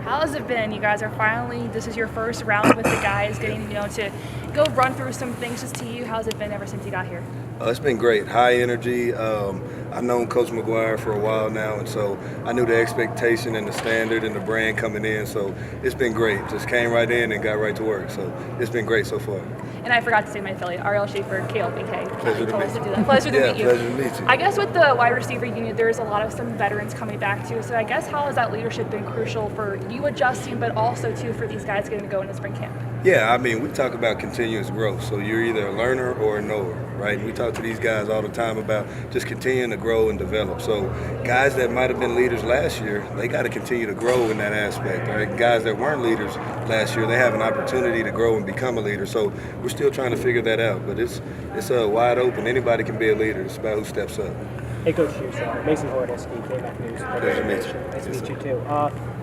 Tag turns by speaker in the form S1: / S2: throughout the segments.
S1: How has it been? You guys are finally, this is your first round with the guys, getting to go run through some things just to you. How's it been ever since you got here?
S2: It's been great, high energy. I've known Coach McGuire for a while now, and so I knew the expectation and the standard and the brand coming in. So it's been great. Just came right in and got right to work. So it's been great so far.
S1: And I forgot to say my affiliate, Ariel Schaefer, KLBK.
S2: Pleasure to meet you.
S1: Pleasure to meet you.
S2: Pleasure to meet you.
S1: I guess with the wide receiver unit, there's a lot of some veterans coming back too. So I guess how has that leadership been crucial for you adjusting, but also too for these guys getting to go into spring camp?
S2: Yeah, I mean, we talk about continuous growth. So you're either a learner or a knower, right? And we talk to these guys all the time about just continuing to grow and develop. So guys that might have been leaders last year, they got to continue to grow in that aspect. Right? Guys that weren't leaders last year, they have an opportunity to grow and become a leader. So we're still trying to figure that out. But it's wide open. Anybody can be a leader. It's about who steps up.
S3: Hey, Coach Hughes, Mason Hornetsky, KMAC News.
S2: Pleasure to meet you.
S3: Nice to meet you, too.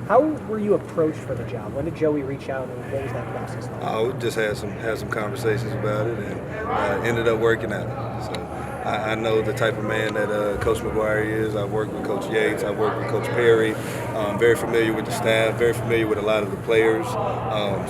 S3: How were you approached for the job? When did Joey reach out, and what was that process like?
S2: We just had some conversations about it, and ended up working out. So I know the type of man that Coach McGuire is. I've worked with Coach Yates. I've worked with Coach Perry. Very familiar with the staff. Very familiar with a lot of the players.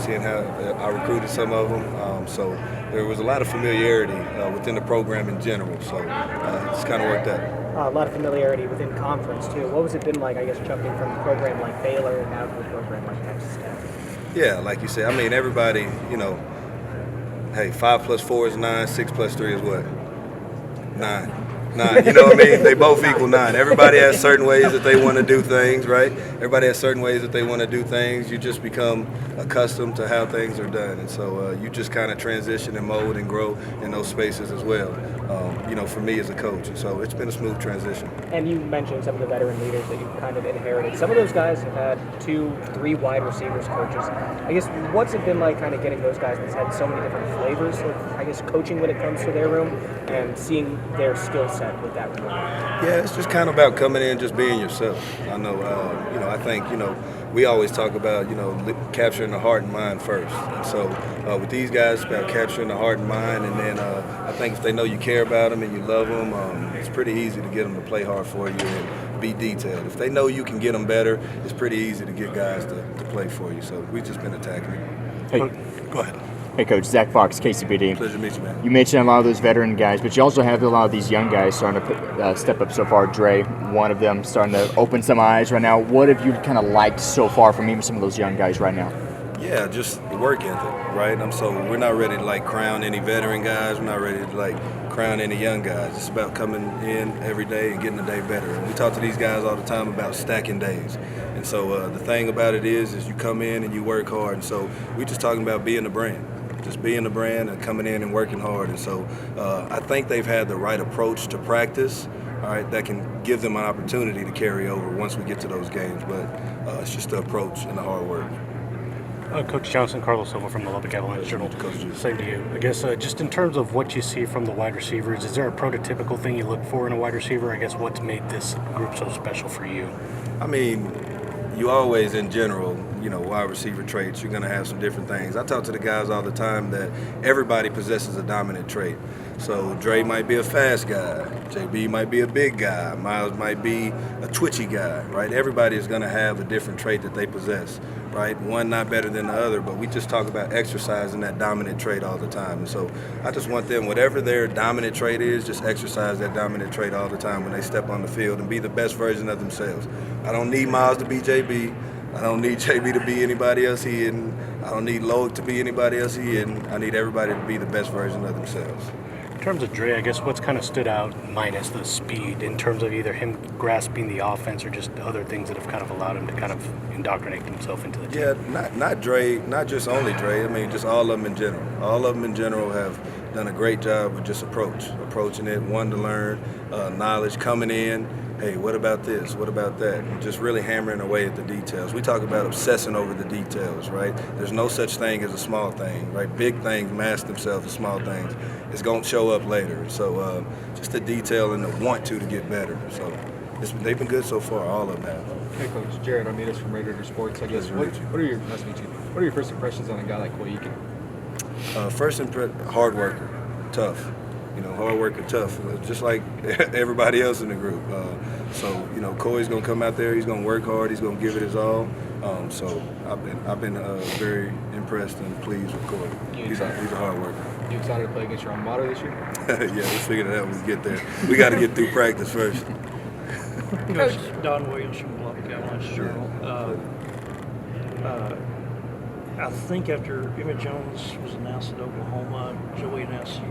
S2: Seeing how I recruited some of them. So there was a lot of familiarity within the program in general. So it's kind of worked out.
S3: A lot of familiarity within conference, too. What was it been like, I guess, jumping from a program like Baylor and now to a program like Texas Tech?
S2: Yeah, like you said, I mean, everybody, hey, 5 plus 4 is 9, 6 plus 3 is what? 9. 9, you know what I mean? They both equal 9. Everybody has certain ways that they want to do things, right? Everybody has certain ways that they want to do things. You just become accustomed to how things are done. And so you just kind of transition and mold and grow in those spaces as well, for me as a coach. And so it's been a smooth transition.
S3: And you mentioned some of the veteran leaders that you've kind of inherited. Some of those guys have had 2, 3 wide receivers coaches. I guess, what's it been like kind of getting those guys that's had so many different flavors of, I guess, coaching when it comes to their room and seeing their skill set with that room?
S2: Yeah, it's just kind of about coming in, just being yourself. I know, I think, we always talk about, capturing the heart and mind first. And so with these guys, it's about capturing the heart and mind. And then I think if they know you care about them and you love them, it's pretty easy to get them to play hard for you and be detailed. If they know you can get them better, it's pretty easy to get guys to play for you. So we've just been attacking it.
S4: Hey,
S2: go ahead.
S4: Hey, Coach. Zach Fox, KCPD.
S2: Pleasure to meet you, man.
S4: You mentioned a lot of those veteran guys, but you also have a lot of these young guys starting to step up so far. Dre, one of them, starting to open some eyes right now. What have you kind of liked so far from even some of those young guys right now?
S2: Yeah, just the work ethic, right? So we're not ready to crown any veteran guys. We're not ready to crown any young guys. It's about coming in every day and getting the day better. And we talk to these guys all the time about stacking days. And so the thing about it is you come in and you work hard. And so we're just talking about being the brand. Just being the brand and coming in and working hard. And so I think they've had the right approach to practice, all right, that can give them an opportunity to carry over once we get to those games. But it's just the approach and the hard work.
S5: Coach Johnson, Carlos Silva from the Lubbock Avalanche Journal. Same to you. I guess just in terms of what you see from the wide receivers, is there a prototypical thing you look for in a wide receiver? I guess what's made this group so special for you?
S2: I mean, you always, in general, wide receiver traits, you're going to have some different things. I talk to the guys all the time that everybody possesses a dominant trait. So Dre might be a fast guy, JB might be a big guy, Miles might be a twitchy guy, right? Everybody is going to have a different trait that they possess, right? One not better than the other, but we just talk about exercising that dominant trait all the time. And so I just want them, whatever their dominant trait is, just exercise that dominant trait all the time when they step on the field and be the best version of themselves. I don't need Miles to be JB. I don't need JB to be anybody else he isn't. I don't need Loic to be anybody else he isn't. I need everybody to be the best version of themselves.
S5: In terms of Dre, I guess what's kind of stood out, minus the speed, in terms of either him grasping the offense or just other things that have kind of allowed him to kind of indoctrinate himself into the team?
S2: Yeah, not Dre, not just only Dre. I mean, just all of them in general. All of them in general have done a great job with just approaching it, wanting to learn, knowledge, coming in. Hey, what about this? What about that? And just really hammering away at the details. We talk about obsessing over the details, right? There's no such thing as a small thing, right? Big things mask themselves as small things. It's going to show up later. So just the detail and the want to get better. So they've been good so far, all of them have.
S6: Hey, Coach. Jared Armidas from Raider Sports. I guess what are your first impressions on a guy like Koike?
S2: Hard worker, tough. Hard worker, tough, just like everybody else in the group. So, Koi's going to come out there, he's going to work hard, he's going to give it his all. So I've been very impressed and pleased with Corey. He's a hard worker.
S6: You excited to play against your alma mater this year?
S2: Yeah, we'll figure that out when we get there. We got to get through practice first.
S7: Coach Don Williams from Lubbock Avalanche Journal. I think after Emmett Jones was announced at Oklahoma, Joey announced you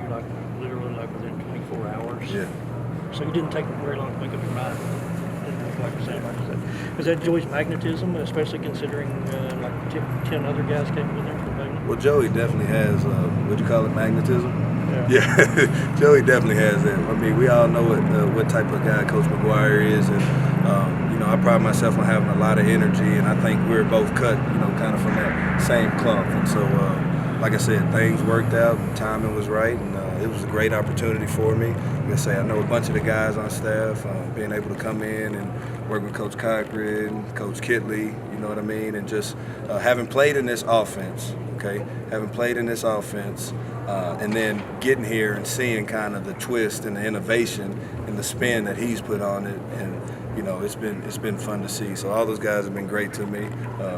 S7: literally within 24 hours.
S2: Yeah.
S7: So you didn't take very long to make up your mind. Didn't look like the same. Is that Joey's magnetism, especially considering 10 other guys came with him for magnetism?
S2: Well, Joey definitely has, what do you call it, magnetism? Yeah, Joey definitely has that. I mean, we all know what type of guy Coach McGuire is, and I pride myself on having a lot of energy, and I think we're both cut, kind of from that same cloth. And so, like I said, things worked out, timing was right, and it was a great opportunity for me. Like I say, I know a bunch of the guys on staff, being able to come in and work with Coach Cochran, Coach Kitley, you know what I mean, and just having played in this offense, and then getting here and seeing kind of the twist and the innovation and the spin that he's put on it, and it's been fun to see. So all those guys have been great to me,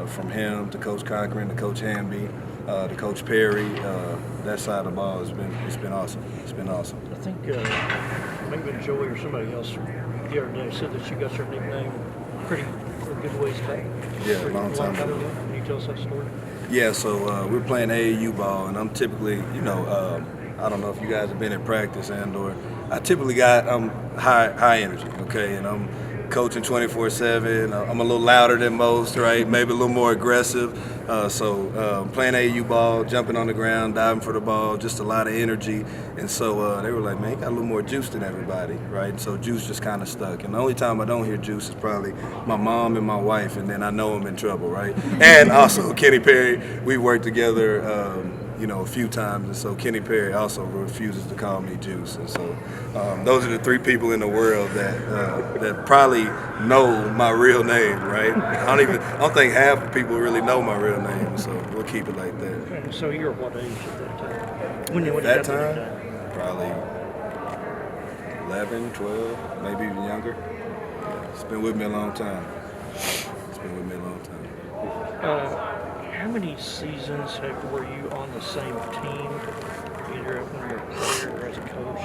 S2: from him to Coach Cochran to Coach Hamby to Coach Perry. That side of the ball it's been awesome. It's been awesome.
S7: I think maybe Joey or somebody else the other day said that you got your nickname a good ways back.
S2: Yeah, a long time ago.
S7: Can you tell us that story?
S2: Yeah, so we're playing AAU ball, and I'm typically, I don't know if you guys have been at practice or I typically got high energy, okay, and I'm coaching 24/7. I'm a little louder than most, right? Maybe a little more aggressive. So playing AAU ball, jumping on the ground, diving for the ball, just a lot of energy. And so they were like, man, you got a little more juice than everybody, right? So juice just kind of stuck. And the only time I don't hear juice is probably my mom and my wife, and then I know I'm in trouble, right? And also Kenny Perry, we worked together, a few times, and so Kenny Perry also refuses to call me Juice, and so those are the three people in the world that probably know my real name, right? I don't think half the people really know my real name, so we'll keep it like that.
S7: And so you're what age at that time? When
S2: At that
S7: you got
S2: time, probably 11, 12, maybe even younger. Yeah, it's been with me a long time.
S7: How many seasons were you on the same team, either when you were a player or as a coach?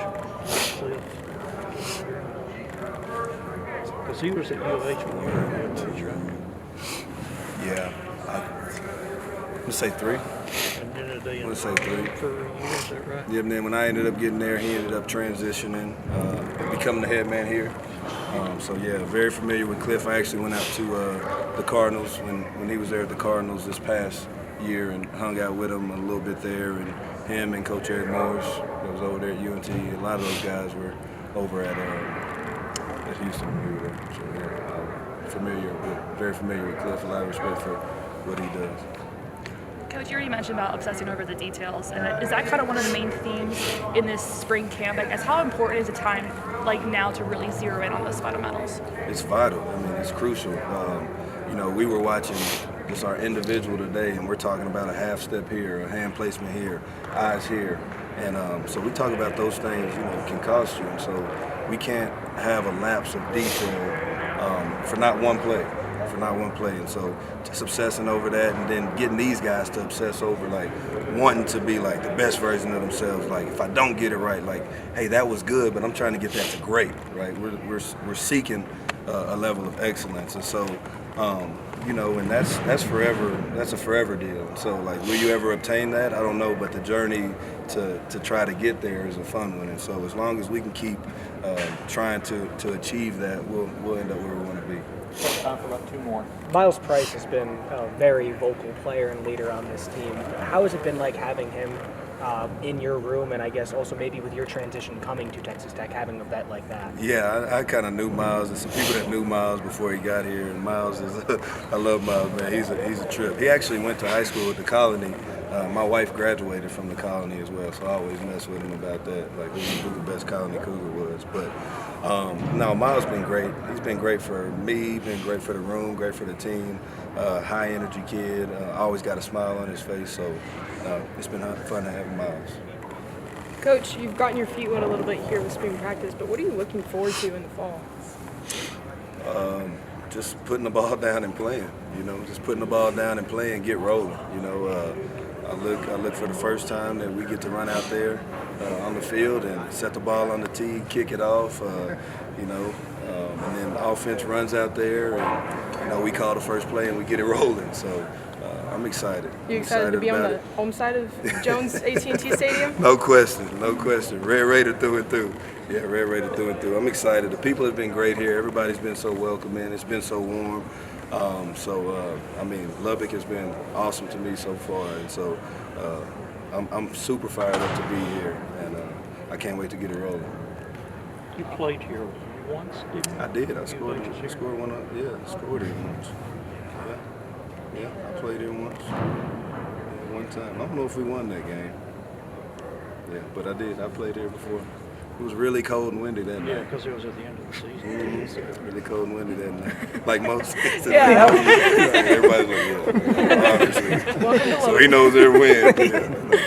S7: Because he was at U of H when you were a teacher.
S2: Yeah, I'm gonna say 3.
S7: And then a day
S2: I'm gonna say 3.
S7: for you, is that right?
S2: Yeah, and then when I ended up getting there, he ended up transitioning, becoming the head man here. So yeah, very familiar with Cliff. I actually went out to the Cardinals when he was there at the Cardinals this past year and hung out with him a little bit there, and him and Coach Eric Morris that was over there at UNT. A lot of those guys were over at Houston when we were there. So yeah, very familiar with Cliff. A lot of respect for what he does.
S1: Coach, you already mentioned about obsessing over the details, and is that kind of one of the main themes in this spring camp? I guess how important is a time like now to really zero in on those fundamentals?
S2: It's vital. I mean, it's crucial. We were watching just our individual today, and we're talking about a half step here, a hand placement here, eyes here, and so we talk about those things. Can cost you, and so we can't have a lapse of detail for not one play. And so just obsessing over that, and then getting these guys to obsess over wanting to be the best version of themselves. If I don't get it right, hey, that was good, but I'm trying to get that to great, right? We're seeking a level of excellence, and so and that's forever. That's a forever deal. So will you ever obtain that? I don't know, but the journey to try to get there is a fun one, and so as long as we can keep trying to achieve that, we'll end up where we want to be.
S3: Time for about 2 more. Miles Price has been a very vocal player and leader on this team. How has it been like having him in your room, and I guess also maybe with your transition coming to Texas Tech, having a vet like that?
S2: Yeah, I kind of knew Miles, and some people that knew Miles before he got here. And Miles is, I love Miles, man. He's a trip. He actually went to high school at the Colony. My wife graduated from the Colony as well, so I always mess with him about that, who the best Colony Cougar was. But no, Miles been great. He's been great for me, been great for the room, great for the team. High energy kid, always got a smile on his face. So it's been fun to have Miles.
S8: Coach, you've gotten your feet wet a little bit here with spring practice, but what are you looking forward to in the fall?
S2: just putting the ball down and playing. You know, just putting the ball down and playing, get rolling. You know, I look for the first time that we get to run out there on the field and set the ball on the tee, kick it off. You know, and then the offense runs out there, and you know we call the first play and we get it rolling. So I'm excited.
S8: You excited to be on
S2: about
S8: the
S2: it.
S8: home side of Jones AT&T Stadium?
S2: No question, no question. Red Raider through and through. Yeah, Red Raider through and through. I'm excited. The people have been great here. Everybody's been so welcoming. It's been so warm. I mean, Lubbock has been awesome to me so far, and so I'm super fired up to be here, and I can't wait to get it rolling.
S7: You played here once, didn't you?
S2: I did. I
S7: You
S2: scored.
S7: played here?
S2: Scored one. Scored it once. Yeah, I played here once. Yeah, one time. I don't know if we won that game. Yeah, but I did. I played here before. It was really cold and windy that
S7: Yeah,
S2: night.
S7: because it was at the end of the season.
S2: Really cold and windy that night. Like most.
S8: Yeah.
S2: Everybody's like, yeah, obviously. So he knows every win. Yeah.